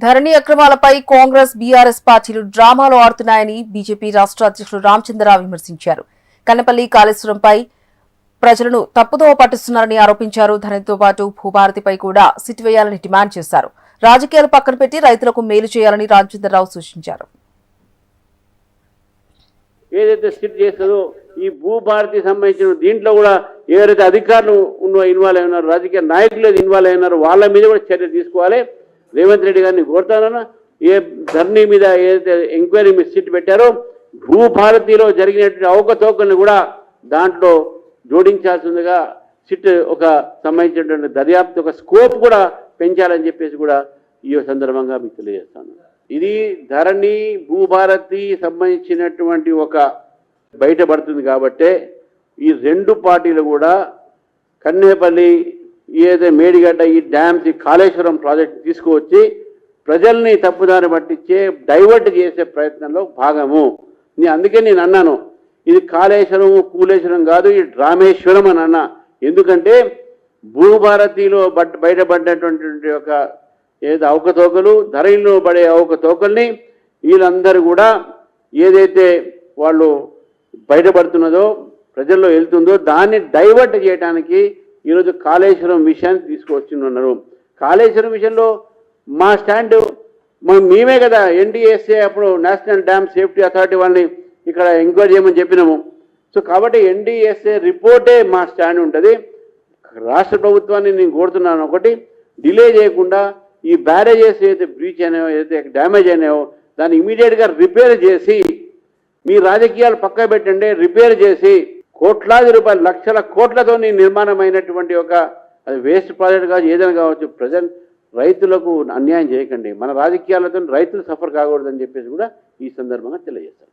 ధరణి అక్రమాలపై Congress BRS పార్టీలు డ్రామాలు ఆడుతున్నాయని BJP రాష్ట్ర అధ్యక్షులు రామచంద్రరావు విమర్శించారు. కన్నపల్లి కాళేశ్వరంపై ప్రజలను తప్పుదోవ పట్టిస్తున్నారని ఆరోపించారు. ధరణితో పాటు భూభారతిపై కూడా సిట్ వేయాలని డిమాండ్ చేశారు. రాజకీయాలు పక్కన పెట్టి రైతులకు మేలు చేయాలని రామచంద్రరావు సూచించారు. ఏదైతే సిట్ చేస్తుందో ఈ భూభారతి సంబంధించిన దీంట్లో కూడా ఎవరైతే అధికారులు ఇన్వాల్వ్ అయి ఉన్నారు, రాజకీయ నాయకులు ఇన్వాల్వ్ అయి ఉన్నారు, వాళ్ళ మీద కూడా చర్య తీసుకోవాలి. రేవంత్ రెడ్డి గారిని కోరుతానన్నా ఏ ధరణి మీద ఏదైతే ఎంక్వైరీ మీద సిట్ పెట్టారో భూభారతిలో జరిగినటువంటి అవకతవకల్ని కూడా దాంట్లో జోడించాల్సిందిగా సిట్ ఒక సంబంధించినటువంటి దర్యాప్తు ఒక స్కోప్ కూడా పెంచాలని చెప్పేసి కూడా ఈ సందర్భంగా మీకు తెలియజేస్తాను. ఇది ధరణి భూభారతి సంబంధించినటువంటి ఒక బయటపడుతుంది కాబట్టే ఈ రెండు పార్టీలు కూడా కన్నేపల్లి ఏదైతే మేడిగడ్డ ఈ డ్యామ్స్ ఈ కాళేశ్వరం ప్రాజెక్ట్ తీసుకువచ్చి ప్రజల్ని తప్పుదారి పట్టించే డైవర్ట్ చేసే ప్రయత్నంలో భాగము. అందుకే నేను అన్నాను ఇది కాళేశ్వరం కూలేశ్వరం కాదు, ఇది రామేశ్వరం అని అన్నా. ఎందుకంటే భూభారతిలో బయటపడినటువంటి ఒక ఏదైతే అవకతవకలు ధరణిలో పడే అవకతవకల్ని వీళ్ళందరూ కూడా ఏదైతే వాళ్ళు బయటపడుతున్నదో ప్రజల్లో వెళ్తుందో దాన్ని డైవర్ట్ చేయడానికి ఈరోజు కాళేశ్వరం విషయాన్ని తీసుకువచ్చున్నారు. కాళేశ్వరం విషయంలో మా స్టాండ్ మేమే కదా ఎన్డీఎస్ఏ అప్పుడు నేషనల్ డ్యామ్ సేఫ్టీ అథారిటీ వాళ్ళని ఇక్కడ ఎంక్వైరీ చేయమని చెప్పినాము. సో కాబట్టి ఎన్డీఎస్ఏ రిపోర్టే మా స్టాండ్ ఉంటుంది. రాష్ట్ర ప్రభుత్వాన్ని నేను కోరుతున్నాను, ఒకటి డిలే చేయకుండా ఈ బ్యారేజెస్ ఏదైతే బ్రీచ్ అయినాయో ఏదైతే డ్యామేజ్ అయినాయో దాన్ని ఇమీడియట్గా రిపేర్ చేసి మీ రాజకీయాలు పక్క పెట్టండి, రిపేర్ చేసి కోట్లాది రూపాయలు లక్షల కోట్లతో నిర్మాణమైనటువంటి ఒక అది వేస్ట్ ప్రాజెక్ట్ కావచ్చు ఏదైనా కావచ్చు రైతులకు అన్యాయం చేయకండి. మన రాజకీయాలతో రైతులు సఫర్ కాకూడదని చెప్పేసి కూడా ఈ సందర్భంగా తెలియజేస్తారు.